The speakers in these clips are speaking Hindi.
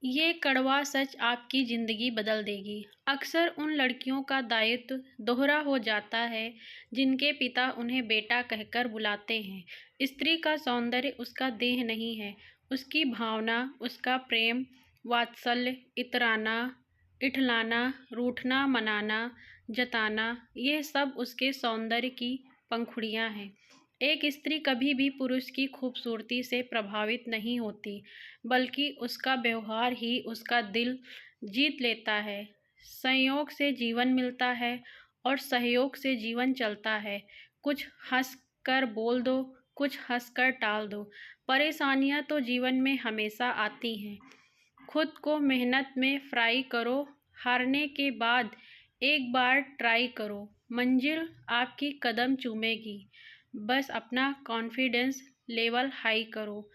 ये कड़वा सच आपकी ज़िंदगी बदल देगी। अक्सर उन लड़कियों का दायित्व दोहरा हो जाता है जिनके पिता उन्हें बेटा कहकर बुलाते हैं। स्त्री का सौंदर्य उसका देह नहीं है, उसकी भावना, उसका प्रेम, वात्सल्य, इतराना, इठलाना, रूठना, मनाना, जताना, ये सब उसके सौंदर्य की पंखुड़ियाँ हैं। एक स्त्री कभी भी पुरुष की खूबसूरती से प्रभावित नहीं होती, बल्कि उसका व्यवहार ही उसका दिल जीत लेता है। संयोग से जीवन मिलता है और सहयोग से जीवन चलता है। कुछ हंस कर बोल दो, कुछ हंस कर टाल दो। परेशानियां तो जीवन में हमेशा आती हैं। खुद को मेहनत में फ्राई करो, हारने के बाद एक बार ट्राई करो, मंजिल आपकी कदम चूमेगी। बस अपना कॉन्फिडेंस लेवल हाई करो।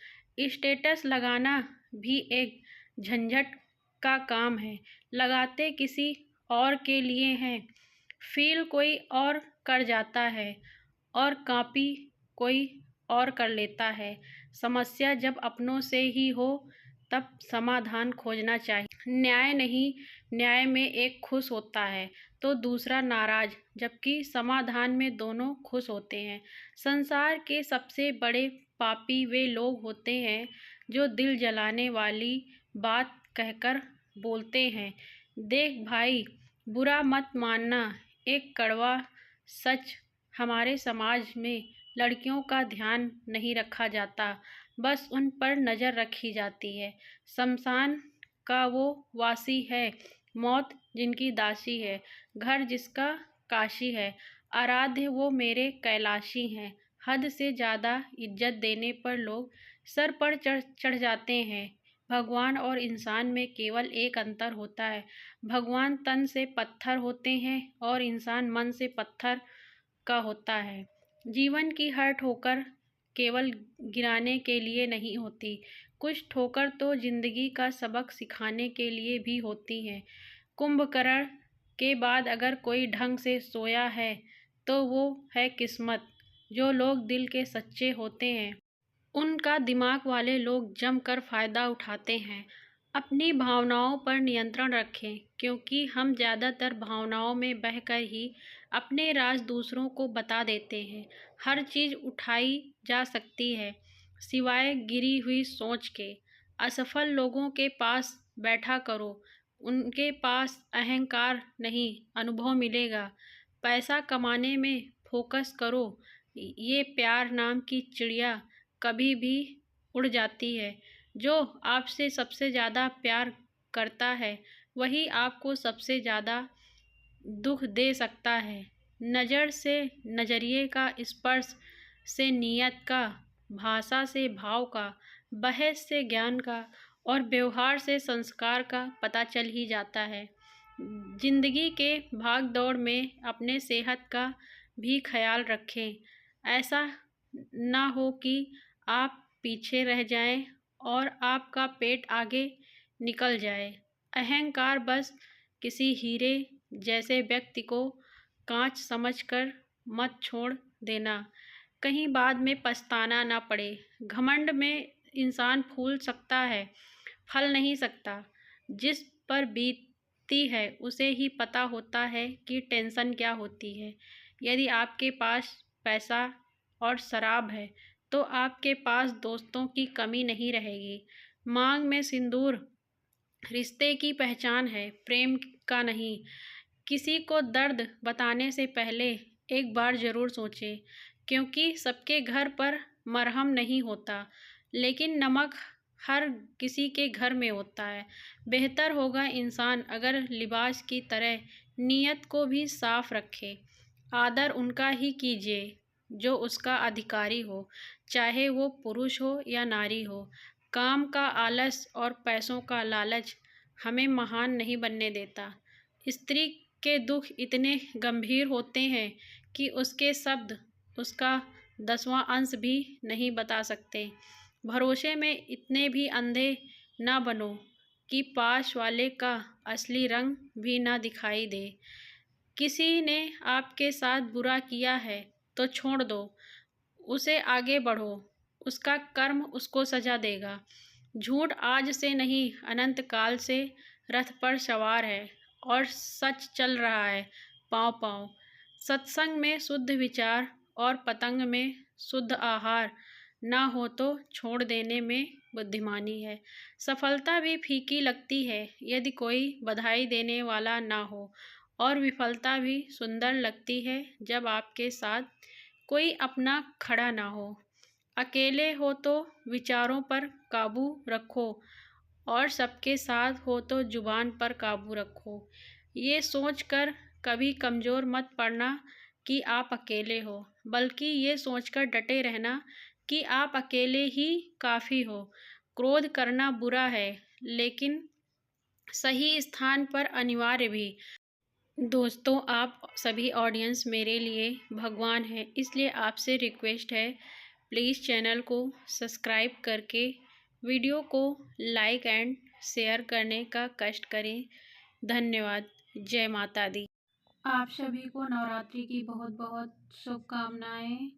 स्टेटस लगाना भी एक झंझट का काम है। लगाते किसी और के लिए हैं, फील कोई और कर जाता है और कॉपी कोई और कर लेता है। समस्या जब अपनों से ही हो तब समाधान खोजना चाहिए। न्याय नहीं, न्याय में एक खुश होता है तो दूसरा नाराज, जबकि समाधान में दोनों खुश होते हैं। संसार के सबसे बड़े पापी वे लोग होते हैं जो दिल जलाने वाली बात कहकर बोलते हैं। देख भाई, बुरा मत मानना, एक कड़वा सच, हमारे समाज में लड़कियों का ध्यान नहीं रखा जाता, बस उन पर नज़र रखी जाती है। शमशान का वो वासी है, मौत जिनकी दासी है, घर जिसका काशी है, आराध्य वो मेरे कैलाशी हैं। हद से ज़्यादा इज्जत देने पर लोग सर पर चढ़ चढ़ जाते हैं। भगवान और इंसान में केवल एक अंतर होता है, भगवान तन से पत्थर होते हैं और इंसान मन से पत्थर का होता है। जीवन की हर ठोकर केवल गिराने के लिए नहीं होती, कुछ ठोकर तो जिंदगी का सबक सिखाने के लिए भी होती हैं। कुंभकर्ण के बाद अगर कोई ढंग से सोया है तो वो है किस्मत। जो लोग दिल के सच्चे होते हैं उनका दिमाग वाले लोग जमकर फ़ायदा उठाते हैं। अपनी भावनाओं पर नियंत्रण रखें, क्योंकि हम ज़्यादातर भावनाओं में बहकर ही अपने राज दूसरों को बता देते हैं। हर चीज़ उठाई जा सकती है, सिवाय गिरी हुई सोच के। असफल लोगों के पास बैठा करो, उनके पास अहंकार नहीं, अनुभव मिलेगा। पैसा कमाने में फोकस करो, ये प्यार नाम की चिड़िया कभी भी उड़ जाती है। जो आपसे सबसे ज़्यादा प्यार करता है वही आपको सबसे ज़्यादा दुख दे सकता है। नज़र से नज़रिए का, स्पर्श से नीयत का, भाषा से भाव का, बहस से ज्ञान का और व्यवहार से संस्कार का पता चल ही जाता है। जिंदगी के भाग दौड़ में अपने सेहत का भी ख्याल रखें। ऐसा ना हो कि आप पीछे रह जाएं और आपका पेट आगे निकल जाए। अहंकार बस किसी हीरे जैसे व्यक्ति को कांच समझकर मत छोड़ देना, कहीं बाद में पछताना ना पड़े। घमंड में इंसान फूल सकता है, फल नहीं सकता। जिस पर बीतती है उसे ही पता होता है कि टेंशन क्या होती है। यदि आपके पास पैसा और शराब है तो आपके पास दोस्तों की कमी नहीं रहेगी। मांग में सिंदूर रिश्ते की पहचान है, प्रेम का नहीं। किसी को दर्द बताने से पहले एक बार ज़रूर सोचें, क्योंकि सबके घर पर मरहम नहीं होता, लेकिन नमक हर किसी के घर में होता है। बेहतर होगा इंसान अगर लिबास की तरह नीयत को भी साफ रखे। आदर उनका ही कीजिए जो उसका अधिकारी हो, चाहे वो पुरुष हो या नारी हो। काम का आलस और पैसों का लालच हमें महान नहीं बनने देता। स्त्री के दुख इतने गंभीर होते हैं कि उसके शब्द उसका 10वां अंश भी नहीं बता सकते। भरोसे में इतने भी अंधे ना बनो कि पास वाले का असली रंग भी ना दिखाई दे। किसी ने आपके साथ बुरा किया है तो छोड़ दो उसे, आगे बढ़ो, उसका कर्म उसको सजा देगा। झूठ आज से नहीं, अनंत काल से रथ पर सवार है और सच चल रहा है पाँव-पाँव। सत्संग में शुद्ध विचार और पतंग में शुद्ध आहार ना हो तो छोड़ देने में बुद्धिमानी है। सफलता भी फीकी लगती है यदि कोई बधाई देने वाला ना हो, और विफलता भी सुंदर लगती है जब आपके साथ कोई अपना खड़ा ना हो। अकेले हो तो विचारों पर काबू रखो, और सबके साथ हो तो जुबान पर काबू रखो। ये सोचकर कभी कमज़ोर मत पड़ना कि आप अकेले हो, बल्कि ये सोचकर डटे रहना कि आप अकेले ही काफ़ी हो। क्रोध करना बुरा है, लेकिन सही स्थान पर अनिवार्य भी। दोस्तों, आप सभी ऑडियंस मेरे लिए भगवान हैं, इसलिए आपसे रिक्वेस्ट है, प्लीज़ चैनल को सब्सक्राइब करके वीडियो को लाइक एंड शेयर करने का कष्ट करें। धन्यवाद। जय माता दी। आप सभी को नवरात्रि की बहुत बहुत शुभकामनाएं।